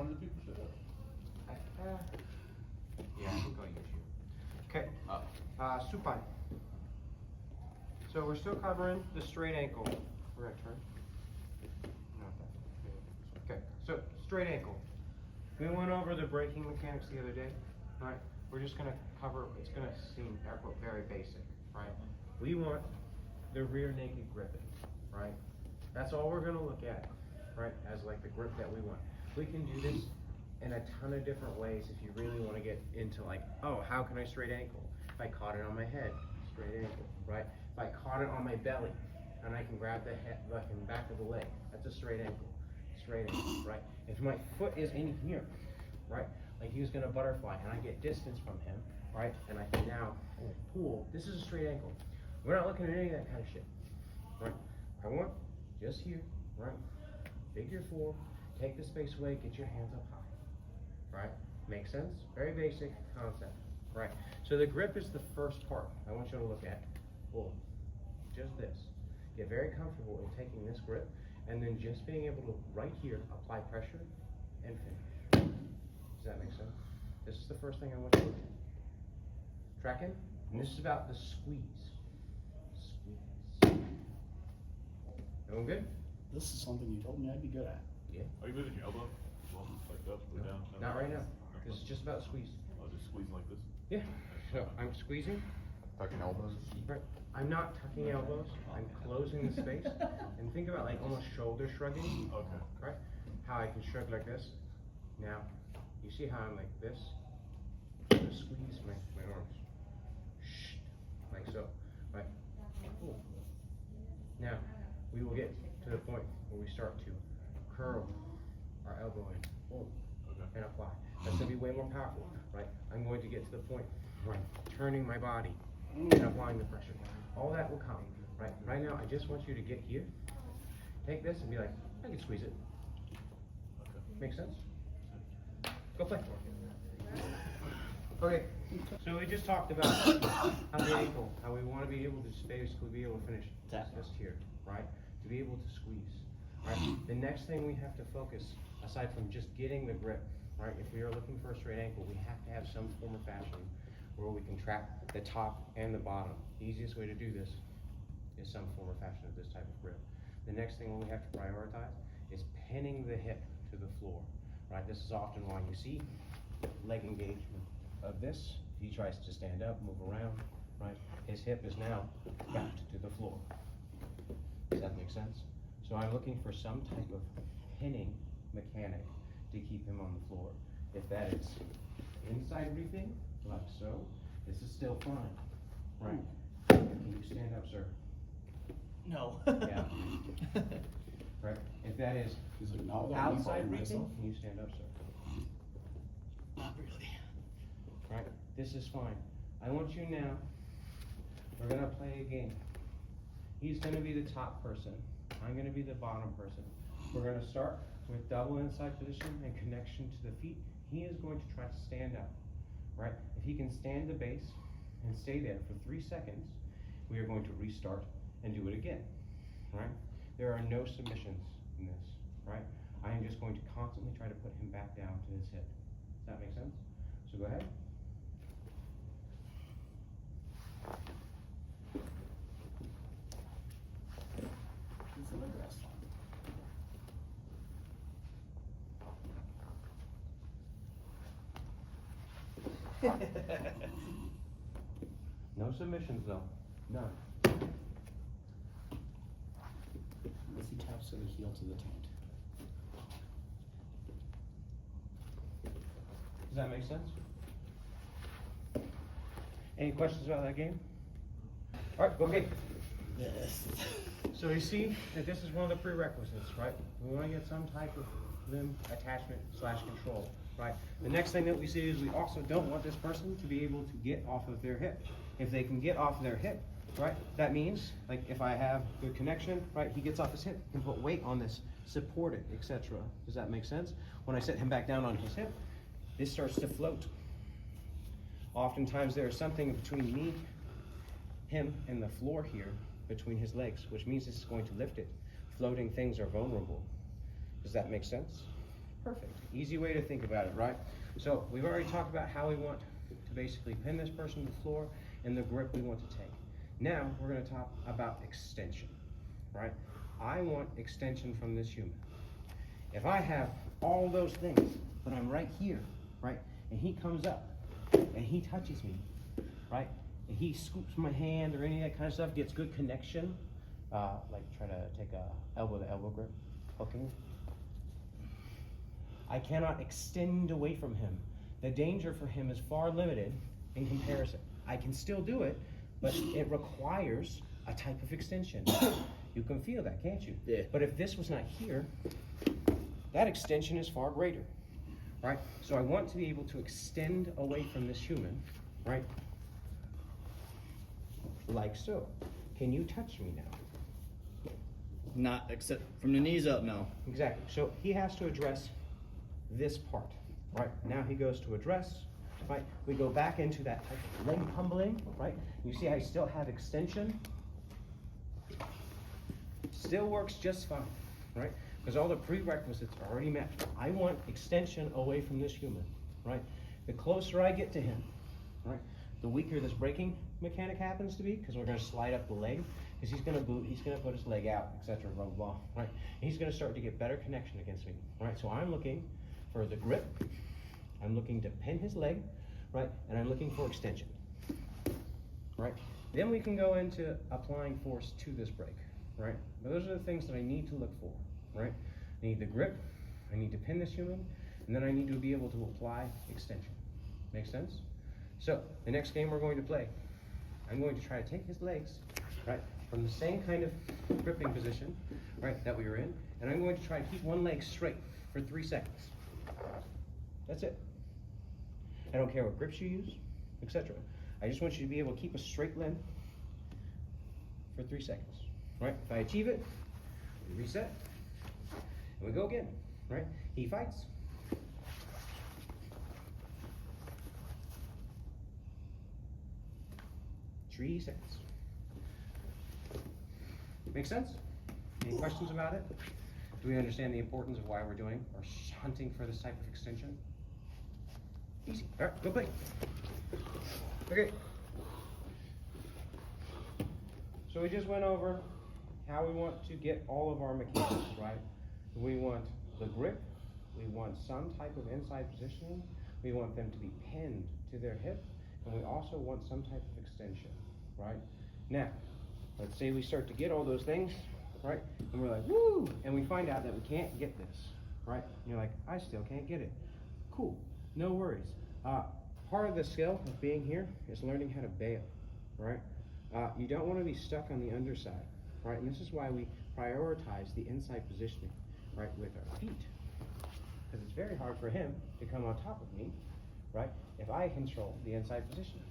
200 people show up. Yeah, I think I'll use you. Okay, supine. So we're still covering the straight ankle. We're gonna turn. Not that. Okay, so straight ankle. We went over the braking mechanics the other day, right? We're just gonna cover, it's gonna seem very basic, right? We want the rear naked gripping, right? That's all we're gonna look at, right? As like the grip that we want. We can do this in a ton of different ways if you really wanna get into like, oh, how can I straight ankle? If I caught it on my head, straight ankle, right? If I caught it on my belly and I can grab the head, like in the back of the leg, that's a straight ankle, right? If my foot is in here, right? Like he was gonna butterfly and I get distance from him, right? And I can now pull, this is a straight ankle. We're not looking at any of that kind of shit, right? I want just here, right? Figure four, take the space away, get your hands up high, right? Make sense? Very basic concept, right? So the grip is the first part I want you to look at. Pull, just this. Get very comfortable in taking this grip and then just being able to, right here, apply pressure and finish. Does that make sense? This is the first thing I want you to look at. Tracking? And this is about the squeeze. Squeeze. Doing good? This is something you told me I'd be good at. Yeah. Are you moving your elbow? Well, like up or down? Not right now. This is just about squeeze. I'll just squeeze like this. Yeah. So I'm squeezing. Tucking elbows. Right. I'm not tucking elbows. I'm closing the space. And think about like almost shoulder shrugging. Okay. Right? How I can shrug like this. Now, you see how I'm like this? Just squeeze my arms. Shh. Like so. Right? Cool. Now, we will get to the point where we start to curl our elbow in. Boom. Okay. And apply. That's going to be way more powerful. Right? I'm going to get to the point where I'm turning my body and applying the pressure. All that will come. Right? Right now, I just want you to get here. Take this and be like, I can squeeze it. Okay. Make sense? Go play. Okay, so we just talked about how the ankle, how we want to be able to basically be able to finish just here, right? To be able to squeeze, right? The next thing we have to focus, aside from just getting the grip, right? If we are looking for a straight ankle, we have to have some form of fashion where we can track the top and the bottom. The easiest way to do this is some form of fashion of this type of grip. The next thing we have to prioritize is pinning the hip to the floor, right? This is often why you see leg engagement of this. He tries to stand up, move around, right? His hip is now wrapped to the floor. Does that make sense? So I'm looking for some type of pinning mechanic to keep him on the floor. If that is inside reaping, like so, this is still fine, right? Can you stand up, sir? No. Yeah. Right? If that is He's like, no, outside reaping, can you stand up, sir? Not really. Right? This is fine. I want you now, we're gonna play a game. He's gonna be the top person. I'm gonna be the bottom person. We're gonna start with double inside position and connection to the feet. He is going to try to stand up, right? If he can stand the base and stay there for 3 seconds, we are going to restart and do it again, right? There are no submissions in this, right? I am just going to constantly try to put him back down to his hip. Does that make sense? So go ahead. It's a leg rest. No submissions though, none. As he taps to the heel to the taint. Does that make sense? Any questions about that game? All right, okay. Yes. So you see that this is one of the prerequisites, right? We want to get some type of limb attachment / control, right? The next thing that we see is we also don't want this person to be able to get off of their hip. If they can get off their hip, right, that means, like if I have good connection, right, he gets off his hip, can put weight on this, support it, etc. Does that make sense? When I set him back down on his hip, this starts to float. Oftentimes there is something between me, him, and the floor here, between his legs, which means this is going to lift it. Floating things are vulnerable. Does that make sense? Perfect. Easy way to think about it, right? So we've already talked about how we want to basically pin this person to the floor and the grip we want to take. Now we're going to talk about extension, right? I want extension from this human. If I have all those things, but I'm right here, right? And he comes up and he touches me, right? And he scoops my hand or any of that kind of stuff, gets good connection, like try to take a elbow to elbow grip, hooking. I cannot extend away from him. The danger for him is far limited in comparison. I can still do it, but it requires a type of extension. You can feel that, can't you? Yeah. But if this was not here, that extension is far greater, right? So I want to be able to extend away from this human, right? Like so. Can you touch me now? Not except from the knees up, no. Exactly. So he has to address this part, right? Now he goes to address, right? We go back into that type of leg humbling, right? You see I still have extension. Still works just fine, right? Because all the prerequisites are already met. I want extension away from this human, right? The closer I get to him, right, the weaker this braking mechanic happens to be, because we're going to slide up the leg, because he's going to boot, he's going to put his leg out, etc., blah, blah, blah, right? And he's going to start to get better connection against me, right? So I'm looking for the grip, I'm looking to pin his leg, right, and I'm looking for extension, right? Then we can go into applying force to this brake, right? But those are the things that I need to look for, right? I need the grip, I need to pin this human, and then I need to be able to apply extension. Make sense? So, the next game we're going to play, I'm going to try to take his legs, right, from the same kind of gripping position, right, that we were in, and I'm going to try to keep one leg straight for 3 seconds. That's it. I don't care what grips you use, etc. I just want you to be able to keep a straight leg for 3 seconds, right? If I achieve it, we reset, and we go again, right? He fights. 3 seconds. Make sense? Any questions about it? Do we understand the importance of why we're doing or hunting for this type of extension? Easy. All right, go play. Okay. So we just went over how we want to get all of our mechanics, right? We want the grip, we want some type of inside positioning, we want them to be pinned to their hip, and we also want some type of extension, right? Now, let's say we start to get all those things, right? And we're like, woo! And we find out that we can't get this, right? And you're like, I still can't get it. Cool, no worries. Part of the skill of being here is learning how to bail, right? You don't want to be stuck on the underside, right? And this is why we prioritize the inside positioning, right, with our feet. Because it's very hard for him to come on top of me, right, if I control the inside positioning.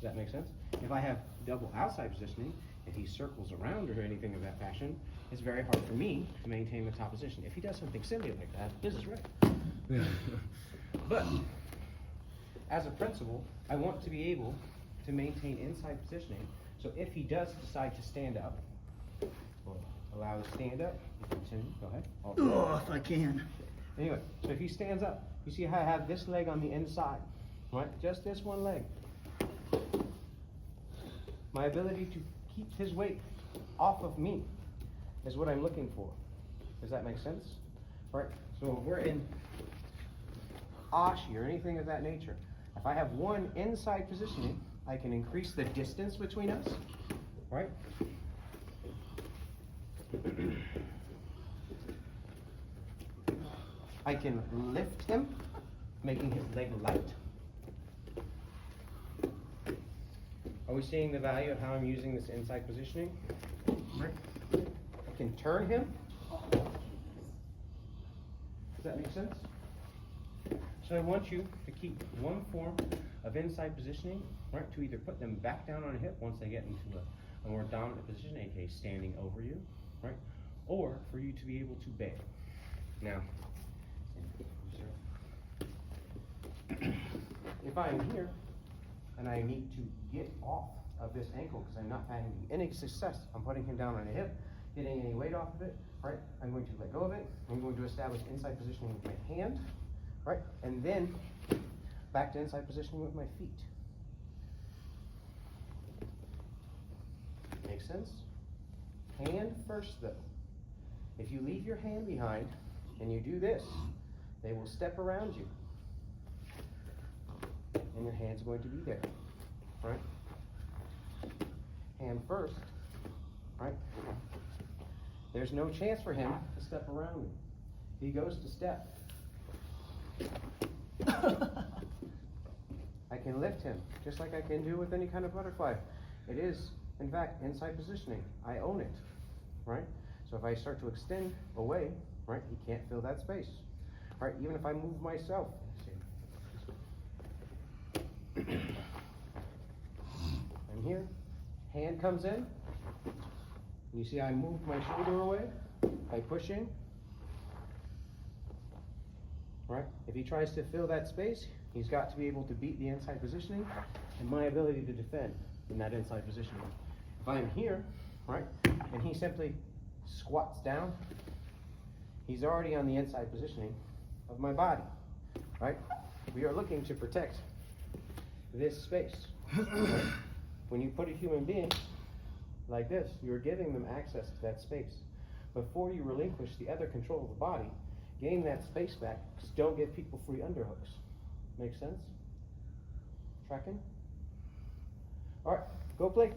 Does that make sense? If I have double outside positioning, if he circles around or anything of that fashion, it's very hard for me to maintain the top position. If he does something silly like that, this is right. But, as a principle, I want to be able to maintain inside positioning, so if he does decide to stand up, we'll allow him to stand up, you continue, go ahead. Oh, if I can. Anyway, so if he stands up, you see how I have this leg on the inside, right? Just this one leg. My ability to keep his weight off of me is what I'm looking for. Does that make sense? Right? So if we're in ashi or anything of that nature, if I have one inside positioning, I can increase the distance between us, right? I can lift him, making his leg light. Are we seeing the value of how I'm using this inside positioning? Right. I can turn him. Does that make sense? So I want you to keep one form of inside positioning, right, to either put them back down on a hip once they get into a more dominant position, aka standing over you, right, or for you to be able to bail. Now, if I'm here and I need to get off of this ankle because I'm not finding any success, I'm putting him down on a hip, getting any weight off of it, right? I'm going to let go of it. I'm going to establish inside positioning with my hand, right? And then back to inside positioning with my feet. Make sense? Hand first though. If you leave your hand behind and you do this, they will step around you. And your hand's going to be there, right? Hand first, right? There's no chance for him to step around me. He goes to step. I can lift him, just like I can do with any kind of butterfly. It is, in fact, inside positioning. I own it, right? So if I start to extend away, right, he can't fill that space. Right, even if I move myself. I'm here, hand comes in. You see I moved my shoulder away by pushing. Right? If he tries to fill that space, he's got to be able to beat the inside positioning and my ability to defend in that inside positioning. If I'm here, right, and he simply squats down, he's already on the inside positioning of my body, right? We are looking to protect this space. Right? When you put a human being like this, you're giving them access to that space. Before you relinquish the other control of the body, gain that space back, just don't give people free underhooks. Make sense? Tracking? All right, go play.